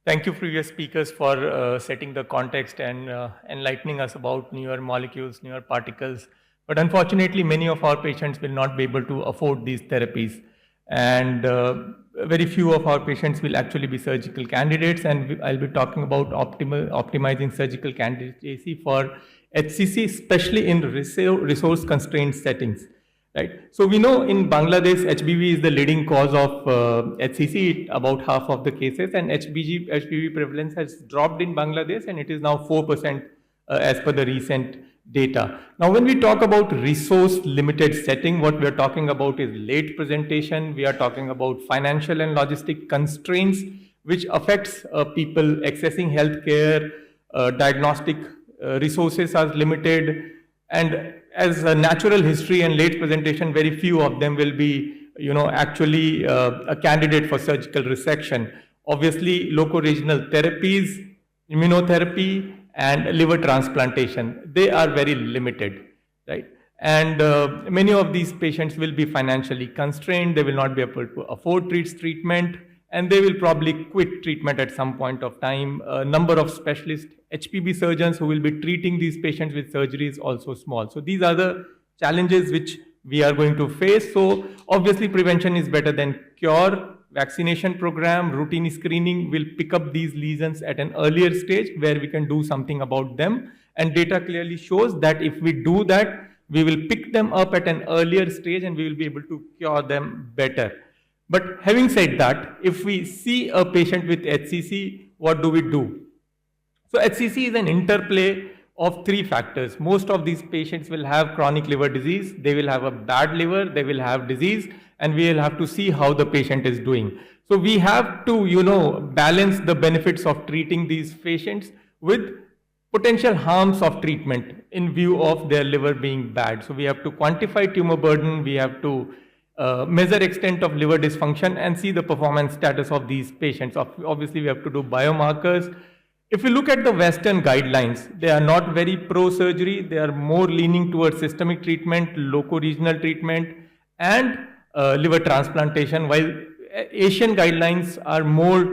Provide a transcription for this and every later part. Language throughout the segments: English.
Thank you, previous speakers, for setting the context and enlightening us about newer molecules, newer particles. But unfortunately, many of our patients will not be able to afford these therapies. And very few of our patients will actually be surgical candidates. And I'll be talking about optimizing surgical candidacy for HCC, especially in resource-constrained settings. Right. So we know in Bangladesh, HBV is the leading cause of HCC, about half of the cases, and HBV prevalence has dropped in Bangladesh, and it is now 4% as per the recent data. Now, when we talk about resource-limited setting, what we are talking about is late presentation. We are talking about financial and logistic constraints, which affects people accessing healthcare, diagnostic resources are limited, and as a natural history and late presentation, very few of them will be, actually a candidate for surgical resection. Obviously, loco-regional therapies, immunotherapy, and liver transplantation, they are very limited, right? And many of these patients will be financially constrained. They will not be able to afford treatment, and they will probably quit treatment at some point of time. A number of specialist HPB surgeons who will be treating these patients with surgery is also small. So these are the challenges which we are going to face. So obviously prevention is better than cure. Vaccination program, routine screening will pick up these lesions at an earlier stage where we can do something about them. And data clearly shows that if we do that, we will pick them up at an earlier stage and we will be able to cure them better. But having said that, if we see a patient with HCC, what do we do? So HCC is an interplay of three factors. Most of these patients will have chronic liver disease. They will have a bad liver, they will have disease, and we will have to see how the patient is doing. So we have to, balance the benefits of treating these patients with potential harms of treatment in view of their liver being bad. So we have to quantify tumor burden, we have to measure extent of liver dysfunction and see the performance status of these patients. Obviously, we have to do biomarkers. If you look at the Western guidelines, they are not very pro-surgery. They are more leaning towards systemic treatment, loco-regional treatment, and liver transplantation, while Asian guidelines are more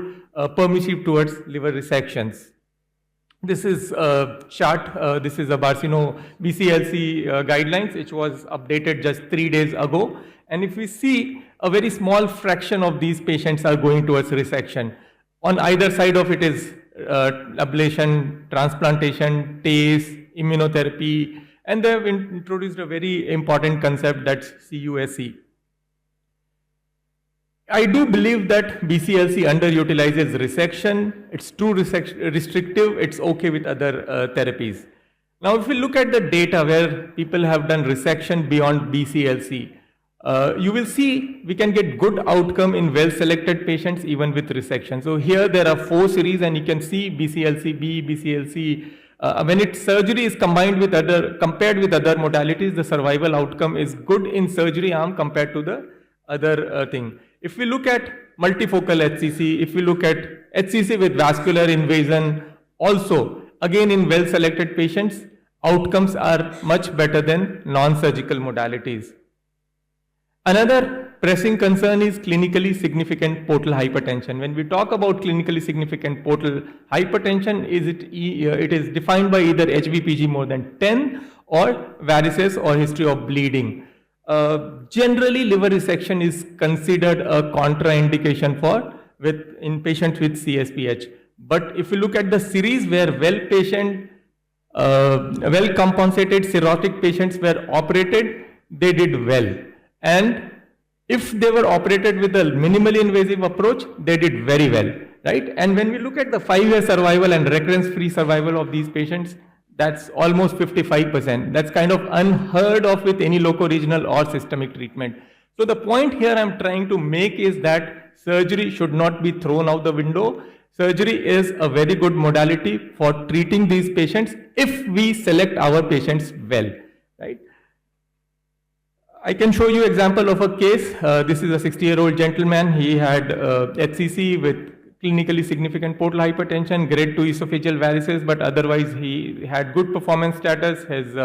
permissive towards liver resections. This is a chart. This is a BCLC guidelines, which was updated just 3 days ago. And if we see, a very small fraction of these patients are going towards resection. On either side of it is ablation, transplantation, TACE, immunotherapy, and they have introduced a very important concept, that's CUSC. I do believe that BCLC underutilizes resection. It's too restrictive. It's okay with other therapies. Now, if we look at the data where people have done resection beyond BCLC, you will see we can get good outcome in well-selected patients even with resection. So here there are 4 series, and you can see BCLC-B, BCLC. When surgery is compared with other modalities, the survival outcome is good in surgery arm compared to the other thing. If we look at multifocal HCC, if we look at HCC with vascular invasion, also again in well-selected patients, outcomes are much better than non-surgical modalities. Another pressing concern is clinically significant portal hypertension. When we talk about clinically significant portal hypertension, it is defined by either HbPG more than 10 or varices or history of bleeding. Generally, liver resection is considered a contraindication in patients with CSPH. But if you look at the series where well-compensated cirrhotic patients were operated, they did well. And if they were operated with a minimally invasive approach, they did very well, right? And when we look at the 5-year survival and recurrence-free survival of these patients, that's almost 55%. That's kind of unheard of with any loco-regional or systemic treatment. So the point here I'm trying to make is that surgery should not be thrown out the window. Surgery is a very good modality for treating these patients if we select our patients well, right? I can show you example of a case. This is a 60-year-old gentleman. He had HCC with clinically significant portal hypertension, grade 2 esophageal varices, but otherwise he had good performance status. His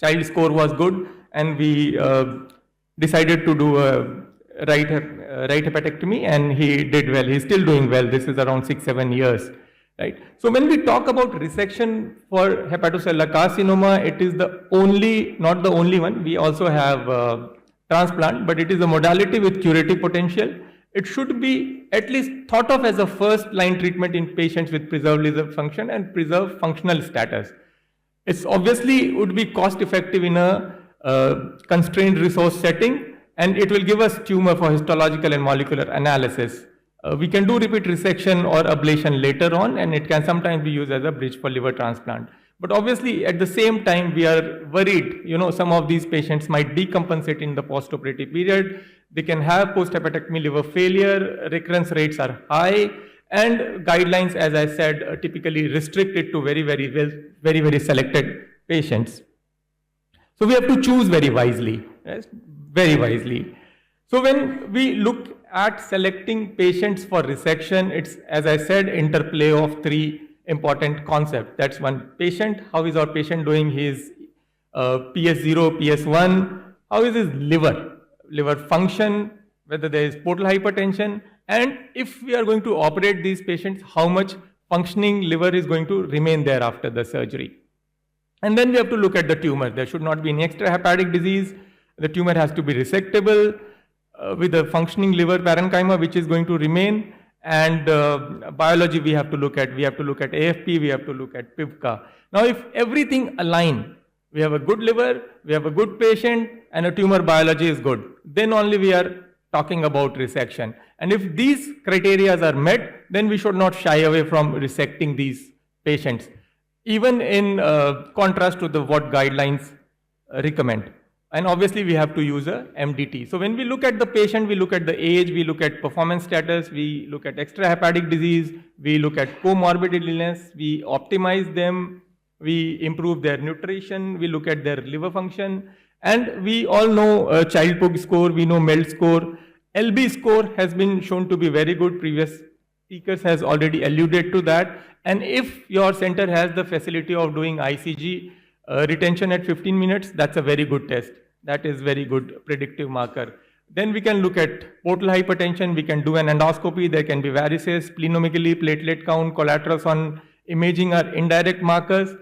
child score was good, and we decided to do a right hepatectomy, and he did well. He's still doing well. This is around 6-7 years, right? So when we talk about resection for hepatocellular carcinoma, it is not the only one. We also have transplant, but it is a modality with curative potential. It should be at least thought of as a first line treatment in patients with preserved liver function and preserved functional status. It's obviously would be cost effective in a constrained resource setting, and it will give us tumor for histological and molecular analysis. We can do repeat resection or ablation later on, and it can sometimes be used as a bridge for liver transplant. But obviously, at the same time, we are worried, some of these patients might decompensate in the postoperative period. They can have post-hepatectomy liver failure, recurrence rates are high, and guidelines, as I said, typically restrict it to very selected patients. So we have to choose very wisely, yes? Very wisely. So when we look at selecting patients for resection, it's, as I said, interplay of three important concepts. That's one, patient. How is our patient doing? His PS0, PS1. How is his liver function, whether there is portal hypertension, and if we are going to operate these patients, how much functioning liver is going to remain there after the surgery. And then we have to look at the tumor. There should not be any extrahepatic disease. The tumor has to be resectable with a functioning liver parenchyma, which is going to remain. And biology we have to look at. We have to look at AFP, we have to look at PIVCA. Now, if everything align, we have a good liver, we have a good patient, and a tumor biology is good, then only we are talking about resection. And if these criteria are met, then we should not shy away from resecting these patients, even in contrast to what guidelines recommend. And obviously, we have to use a MDT. So when we look at the patient, we look at the age, we look at performance status, we look at extrahepatic disease, we look at comorbid illness, we optimize them, we improve their nutrition, we look at their liver function, and we all know Child-Pugh score, we know MELD score. LB score has been shown to be very good. Previous speakers has already alluded to that. And if your center has the facility of doing ICG retention at 15 minutes, that's a very good test. That is very good predictive marker. Then we can look at portal hypertension. We can do an endoscopy. There can be varices, splenomegaly, platelet count, collaterals on imaging are indirect markers.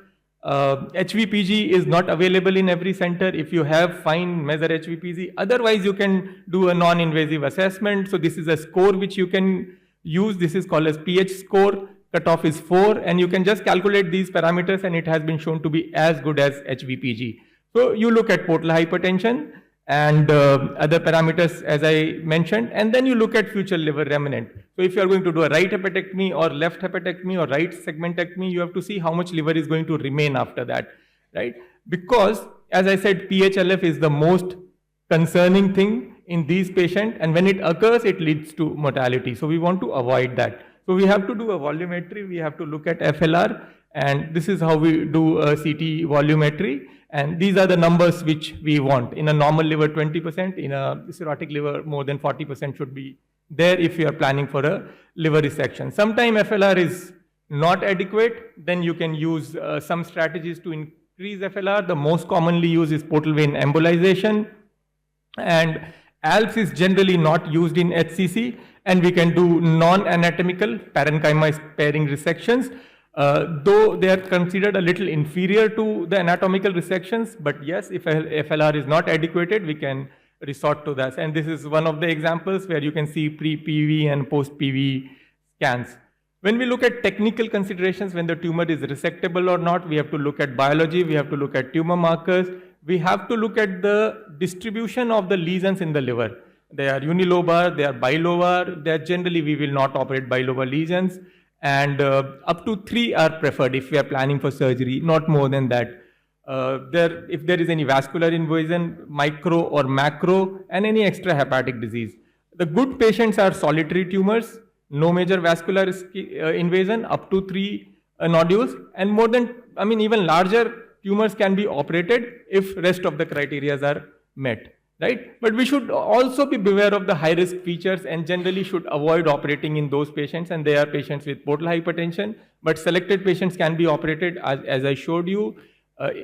HVPG is not available in every center. If you have, fine, measure HVPG. Otherwise, you can do a non-invasive assessment. So this is a score which you can use. This is called as pH score. Cutoff is 4, and you can just calculate these parameters, and it has been shown to be as good as HVPG. So you look at portal hypertension and other parameters as I mentioned, and then you look at future liver remnant. So if you are going to do a right hepatectomy or left hepatectomy or right segmentectomy, you have to see how much liver is going to remain after that, right? Because as I said, PHLF is the most concerning thing in these patients, and when it occurs, it leads to mortality. So we want to avoid that. So we have to do a volumetry, we have to look at FLR, and this is how we do a CT volumetry. And these are the numbers which we want. In a normal liver, 20%, in a cirrhotic liver, more than 40% should be there if you are planning for a liver resection. Sometimes FLR is not adequate, then you can use some strategies to increase FLR. The most commonly used is portal vein embolization, and ALPS is generally not used in HCC, and we can do non-anatomical parenchyma sparing resections, though they are considered a little inferior to the anatomical resections. But yes, if FLR is not adequate, we can resort to that. And this is one of the examples where you can see pre-PV and post-PV scans. When we look at technical considerations, when the tumor is resectable or not, we have to look at biology, we have to look at tumor markers, we have to look at the distribution of the lesions in the liver. They are unilobar, they are bilobar, they are generally we will not operate bilobar lesions, and up to 3 are preferred if we are planning for surgery, not more than that. If there is any vascular invasion, micro or macro, and any extrahepatic disease. The good patients are solitary tumors, no major vascular invasion, up to 3 nodules, and more than, even larger tumors can be operated if rest of the criteria are met, right? But we should also be beware of the high risk features and generally should avoid operating in those patients, and they are patients with portal hypertension, but selected patients can be operated as I showed you.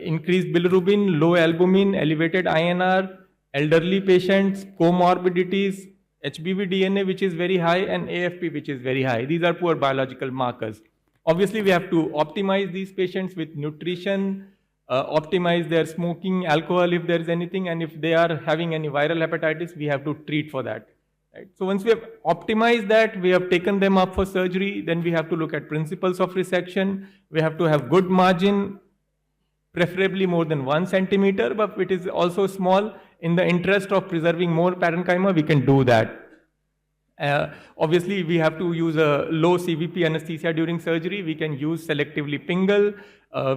Increased bilirubin, low albumin, elevated INR, elderly patients, comorbidities, HBV DNA, which is very high, and AFP, which is very high. These are poor biological markers. Obviously, we have to optimize these patients with nutrition, optimize their smoking, alcohol if there is anything, and if they are having any viral hepatitis, we have to treat for that. Right? So once we have optimized that, we have taken them up for surgery, then we have to look at principles of resection. We have to have good margin, preferably more than 1 centimeter, but if it is also small, in the interest of preserving more parenchyma, we can do that. Obviously, we have to use a low CVP anesthesia during surgery. We can use selectively Pingle.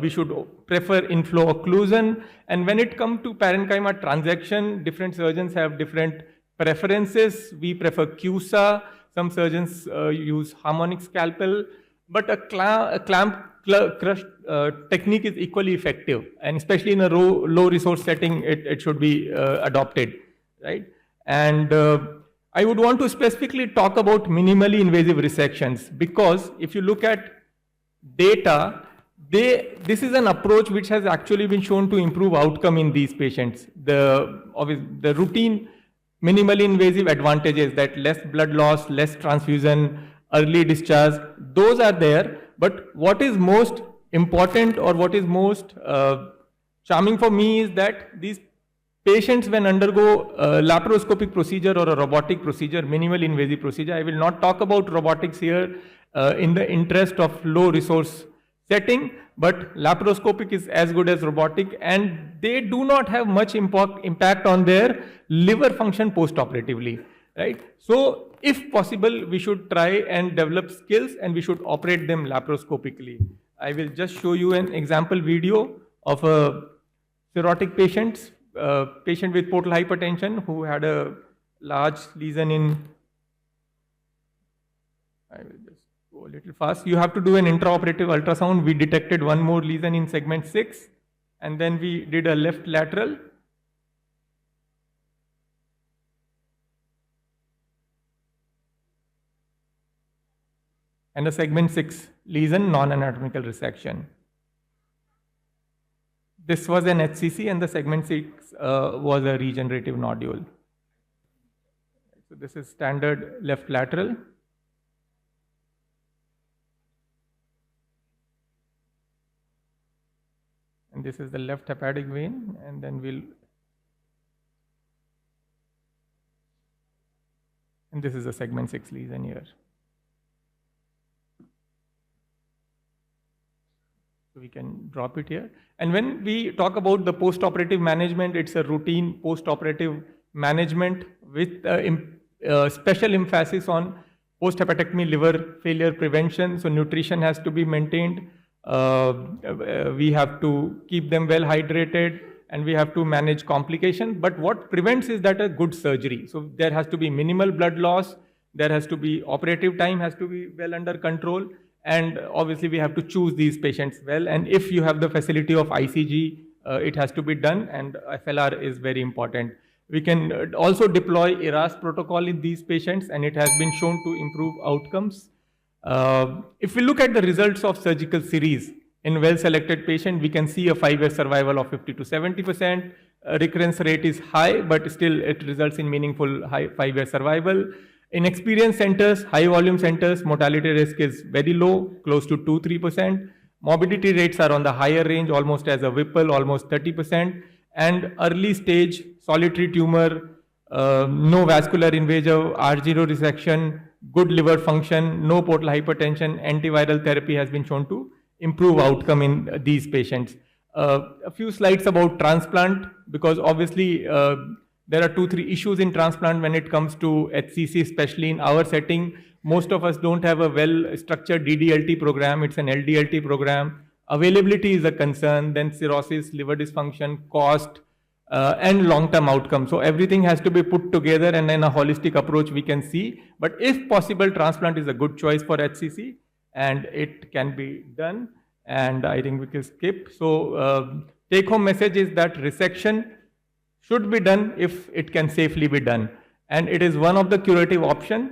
We should prefer inflow occlusion. And when it comes to parenchyma transaction, different surgeons have different preferences. We prefer CUSA. Some surgeons use harmonic scalpel. But a clamp crush technique is equally effective. And especially in a low resource setting, it should be adopted. Right? And I would want to specifically talk about minimally invasive resections, because if you look at data, this is an approach which has actually been shown to improve outcome in these patients. The routine minimally invasive advantages, that less blood loss, less transfusion, early discharge, those are there. But what is most important, or what is most charming for me, is that these patients, when undergo a laparoscopic procedure or a robotic procedure, minimal invasive procedure, I will not talk about robotics here in the interest of low resource setting, but laparoscopic is as good as robotic, and they do not have much impact on their liver function post-operatively, right? So if possible, we should try and develop skills, and we should operate them laparoscopically. I will just show you an example video of a cirrhotic patient with portal hypertension who had a large lesion in, I will just go a little fast. You have to do an intraoperative ultrasound. We detected one more lesion in segment 6, and then we did a left lateral. And a segment 6 lesion, non-anatomical resection. This was an HCC, and the segment 6 was a regenerative nodule. So this is standard left lateral. And this is the left hepatic vein, and then and this is a segment 6 lesion here. So we can drop it here. And when we talk about the post-operative management, it's a routine post-operative management with special emphasis on post-hepatectomy liver failure prevention. So nutrition has to be maintained. We have to keep them well hydrated, and we have to manage complications. But what prevents is that a good surgery. So there has to be minimal blood loss. There has to be operative time has to be well under control. And obviously, we have to choose these patients well. And if you have the facility of ICG, it has to be done, and FLR is very important. We can also deploy ERAS protocol in these patients, and it has been shown to improve outcomes. If we look at the results of surgical series in well-selected patient, we can see a 5-year survival of 50 to 70%. Recurrence rate is high, but still it results in meaningful high 5-year survival. In experienced centers, high volume centers, mortality risk is very low, close to 2-3%. Morbidity rates are on the higher range, almost as a Whipple, almost 30%. And early stage solitary tumor, no vascular invasive, R0 resection, good liver function, no portal hypertension, antiviral therapy has been shown to improve outcome in these patients. A few slides about transplant, because obviously there are 2-3 issues in transplant when it comes to HCC, especially in our setting. Most of us don't have a well-structured DDLT program. It's an LDLT program. Availability is a concern, then cirrhosis, liver dysfunction, cost, and long-term outcome. So everything has to be put together, and then a holistic approach we can see. But if possible, transplant is a good choice for HCC, and it can be done. And I think we can skip. So take-home message is that resection should be done if it can safely be done. And it is one of the curative options,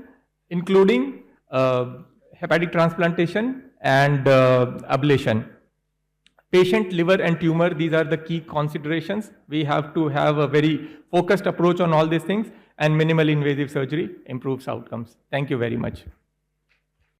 including hepatic transplantation and ablation. Patient, liver and tumor, these are the key considerations. We have to have a very focused approach on all these things. and minimal invasive surgery improves outcomes. Thank you very much.